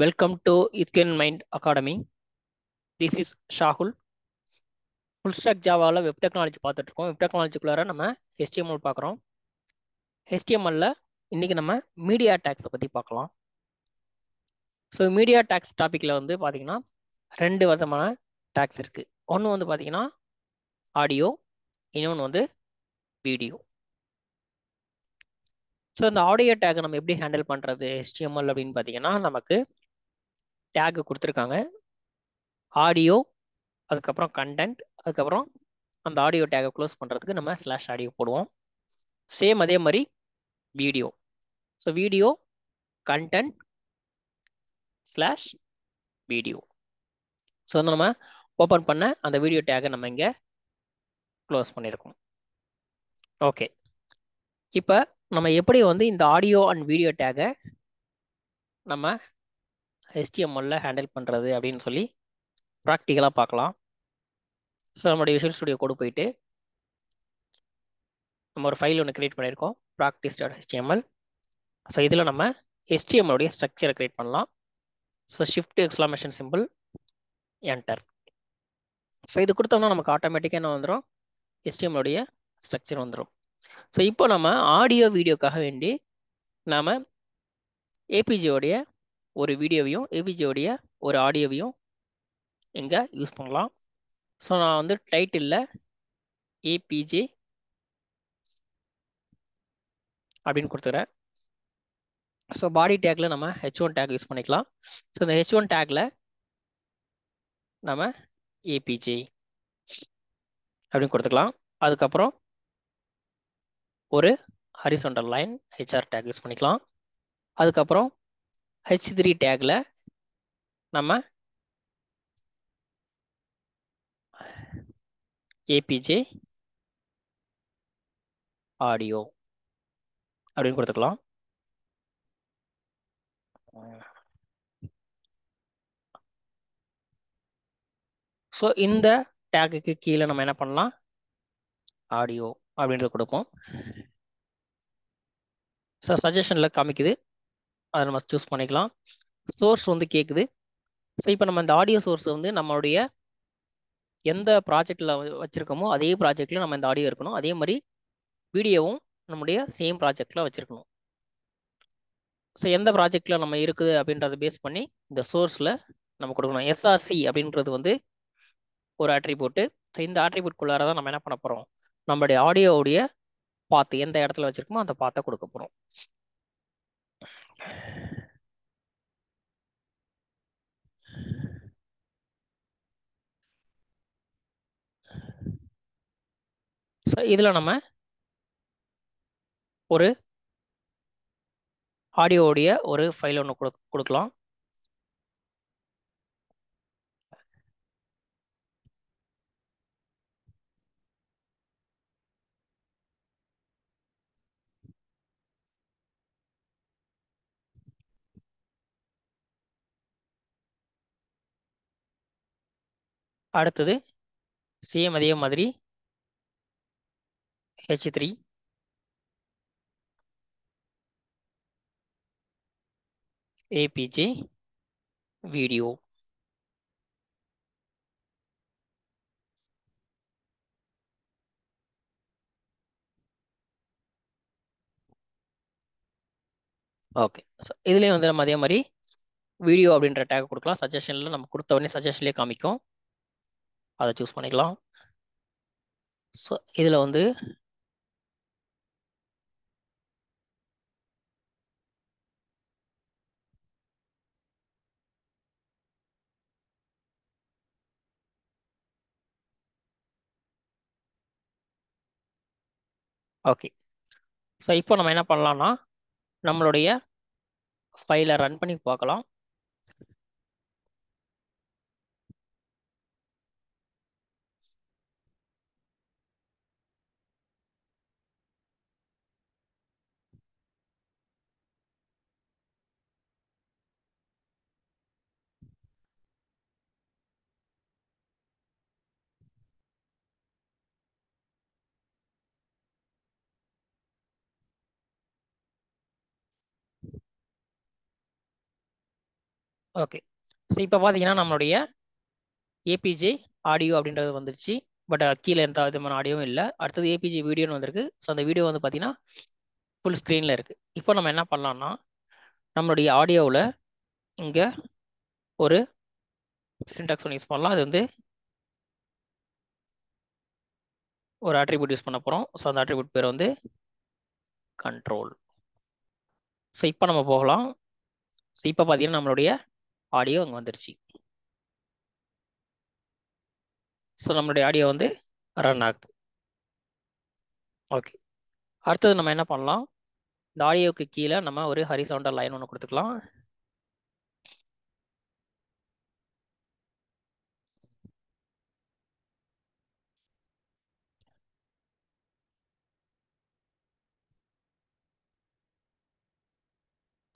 Welcome to Ithken Mind Academy. This is Shahul. Full stack Javaல web technology பார்த்துட்டு இருக்கோம். Web டெக்னாலஜிக்குள்ளார நம்ம HTML பார்க்குறோம். HTMLல இன்னைக்கு நம்ம மீடியா டேக்ஸை பற்றி பார்க்கலாம். ஸோ மீடியா டேக்ஸ் டாப்பிக்கில் வந்து பார்த்தீங்கன்னா ரெண்டு விதமான டேக்ஸ் இருக்குது. ஒன்று வந்து பார்த்தீங்கன்னா ஆடியோ, இன்னொன்று வந்து வீடியோ. ஸோ இந்த ஆடியோ டேக்கை நம்ம எப்படி ஹேண்டில் பண்ணுறது HTML அப்படின்னு பார்த்தீங்கன்னா நமக்கு டேக் கொடுத்துருக்காங்க. ஆடியோ, அதுக்கப்புறம் கண்டென்ட், அதுக்கப்புறம் அந்த ஆடியோ டேக்கை க்ளோஸ் பண்ணுறதுக்கு நம்ம ஸ்லாஷ் ஆடியோ போடுவோம். சேம் அதே மாதிரி video. So video content slash video. So வந்து நம்ம ஓப்பன் பண்ண அந்த வீடியோ டேக்கை நம்ம இங்கே க்ளோஸ் பண்ணியிருக்கோம். ஓகே, இப்போ நம்ம எப்படி வந்து இந்த ஆடியோ அண்ட் வீடியோ டேக்கை நம்ம HTML ஹேண்டில் பண்ணுறது அப்படின்னு சொல்லி ப்ராக்டிக்கலாக பார்க்கலாம். ஸோ நம்மளுடைய விஷுவல் ஸ்டுடியோ கோடு போயிட்டு நம்ம ஒரு ஃபைல் ஒன்று கிரியேட் பண்ணியிருக்கோம், practice.html. ஸோ இதில் நம்ம HTML உடைய ஸ்ட்ரக்சரை கிரியேட் பண்ணலாம். So shift exclamation simple enter. So இது கொடுத்தோம்னா நமக்கு ஆட்டோமேட்டிக்காக என்ன வந்துடும், HTML உடைய ஸ்ட்ரக்சர் வந்துடும். ஸோ இப்போ நம்ம ஆடியோ வீடியோக்காக வேண்டி நாம் ஏபிஜியோடைய ஒரு வீடியோவையும் ஏபிஜியோடைய ஒரு ஆடியோவையும் இங்கே யூஸ் பண்ணலாம். ஸோ நான் வந்து டைட்டிலில் ஏபிஜே அப்படின்னு கொடுத்துக்கிறேன். ஸோ பாடி டேக்கில் நம்ம H1 டேக் யூஸ் பண்ணிக்கலாம். ஸோ இந்த H1 டேக்கில் நம்ம ஏபிஜே அப்படின்னு கொடுத்துக்கலாம். அதுக்கப்புறம் ஒரு horizontal line HR take use பண்ணிக்கலாம். அதுக்கப்புறம் H3 டேக்கில் நம்ம ஏபிஜே ஆடியோ அப்படின்னு கொடுத்துக்கலாம். ஸோ இந்த டேக்குக்கு கீழே நம்ம என்ன பண்ணலாம், ஆடியோ அப்படின்றது கொடுப்போம். ஸோ சஜஷனில் காமிக்குது, அதை நம்ம சூஸ் பண்ணிக்கலாம். சோர்ஸ் வந்து கேட்குது. ஸோ இப்போ நம்ம இந்த ஆடியோ சோர்ஸ் வந்து நம்மளுடைய எந்த ப்ராஜெக்டில் வச்சுருக்கோமோ அதே ப்ராஜெக்டில் நம்ம இந்த ஆடியோ இருக்கணும். அதே மாதிரி வீடியோவும் நம்முடைய சேம் ப்ராஜெக்டில் வச்சுருக்கணும். ஸோ எந்த ப்ராஜெக்டில் நம்ம இருக்குது அப்படின்றத பேஸ் பண்ணி இந்த சோர்ஸில் நம்ம கொடுக்கணும். எஸ்ஆர்சி அப்படின்றது வந்து ஒரு ஆட்ரிபியூட்டு. ஸோ இந்த ஆட்ரிபியூட்குள்ளார தான் நம்ம என்ன பண்ண போகிறோம், நம்மளுடைய ஆடியோவுடைய பாத்து எந்த இடத்துல வச்சுருக்கோமோ அந்த பாத்தை கொடுக்க போகிறோம். ஸோ இதில் நம்ம ஒரு ஆடியோவுடைய ஒரு ஃபைல் ஒன்று கொடுக்கலாம். அடுத்தது சேம் அதே மாதிரி H3 APJ video. Okay, so இதுலேயும் வந்து நம்ம அதே மாதிரி வீடியோ அப்படின்ற டேக் கொடுக்கலாம். சஜஷனில் நம்ம கொடுத்த உடனே சஜஷன்லேயே காமிக்கும், அதை சூஸ் பண்ணிக்கலாம். ஸோ இதில் வந்து ஓகே, ஸோ இப்போ நம்ம என்ன பண்ணலாம்னா நம்மளுடைய ஃபைலை ரன் பண்ணி பார்க்கலாம். ஓகே. ஸோ இப்போ பார்த்தீங்கன்னா நம்மளுடைய ஏபிஜே ஆடியோ அப்படின்றது வந்துருச்சு. பட் கீழே எந்த விதமான ஆடியோவும் இல்லை. அடுத்தது ஏபிஜே வீடியோன்னு வந்திருக்கு. ஸோ அந்த வீடியோ வந்து பார்த்தீங்கன்னா ஃபுல் ஸ்க்ரீனில் இருக்குது. இப்போ நம்ம என்ன பண்ணலாம்னா நம்மளுடைய ஆடியோவில் இங்கே ஒரு சின்டாக்ஸ் ஒன்று யூஸ் பண்ணலாம். அது வந்து ஒரு அட்ரிபியூட் யூஸ் பண்ண போகிறோம். ஸோ அந்த அட்ரிபியூட் பேர் வந்து கண்ட்ரோல். ஸோ இப்போ நம்ம போகலாம். ஸோ இப்போ பார்த்தீங்கன்னா நம்மளுடைய ஆடியோ அங்கே வந்துருச்சு. ஸோ நம்மளுடைய ஆடியோ வந்து ரன் ஆகுது. ஓகே. அடுத்தது நம்ம என்ன பண்ணலாம், இந்த ஆடியோவுக்கு கீழே நம்ம ஒரு ஹரிசாண்டல் லைன் ஒன்று கொடுத்துக்கலாம்.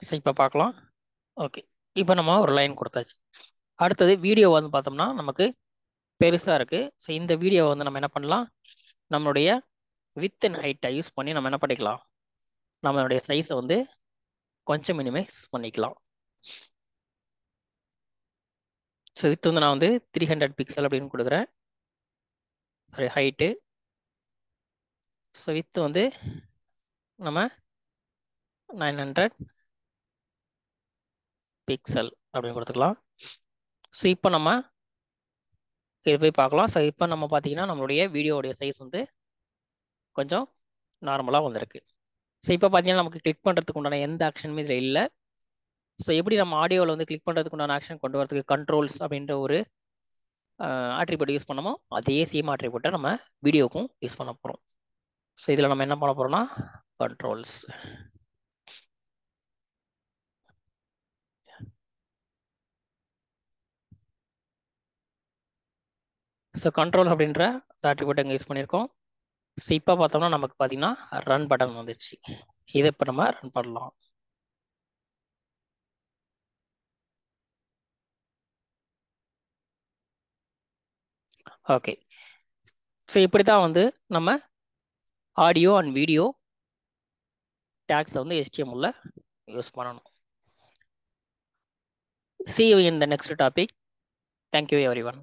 ஸோ இப்போ பார்க்கலாம். ஓகே. இப்போ நம்ம ஒரு லைன் கொடுத்தாச்சு. அடுத்தது வீடியோ வந்து பார்த்தோம்னா நமக்கு பெருசாக இருக்குது. ஸோ இந்த வீடியோவை வந்து நம்ம என்ன பண்ணலாம், நம்மளுடைய வித் அண்ட் ஹைட்டை யூஸ் பண்ணி நம்ம என்ன பண்ணிக்கலாம், நம்மளுடைய சைஸை வந்து கொஞ்சம் மினிமைஸ் பண்ணிக்கலாம். ஸோ வித் வந்து நான் வந்து 300 பிக்சல் அப்படின்னு கொடுக்குறேன். Sorry, height. ஸோ வித் வந்து நம்ம 900 பிக்சல் அப்படின்னு கொடுத்துக்கலாம். ஸோ இப்போ நம்ம இது போய் பார்க்கலாம். ஸோ இப்போ நம்ம பார்த்தீங்கன்னா நம்மளுடைய வீடியோடைய சைஸ் வந்து கொஞ்சம் நார்மலாக வந்திருக்கு. ஸோ இப்போ பார்த்தீங்கன்னா நமக்கு கிளிக் பண்ணுறதுக்கு உண்டான எந்த ஆக்ஷனுமே இதில் இல்லை. ஸோ எப்படி நம்ம ஆடியோவில் வந்து கிளிக் பண்ணுறதுக்கு உண்டான ஆக்ஷன் கொண்டு வரதுக்கு கண்ட்ரோல்ஸ் அப்படின்ற ஒரு ஆட்ரிபியூட் யூஸ் பண்ணமோ அதே சேம் ஆட்ரிபியூட்டை நம்ம வீடியோக்கும் யூஸ் பண்ண போகிறோம். ஸோ இதில் நம்ம என்ன பண்ண போகிறோம்னா கண்ட்ரோல்ஸ். ஸோ கண்ட்ரோல்ஸ் அப்படின்ற ஆட்ரிபியூட் இங்கே யூஸ் பண்ணியிருக்கோம். ஸோ இப்போ பார்த்தோம்னா நமக்கு பார்த்தீங்கன்னா ரன் பட்டன் வந்துடுச்சு. இதை இப்போ நம்ம ரன் பண்ணலாம். ஓகே. ஸோ இப்படி தான் வந்து நம்ம ஆடியோ அண்ட் வீடியோ டேக்ஸை வந்து HTML யூஸ் பண்ணணும். See you in the next topic. Thank you everyone.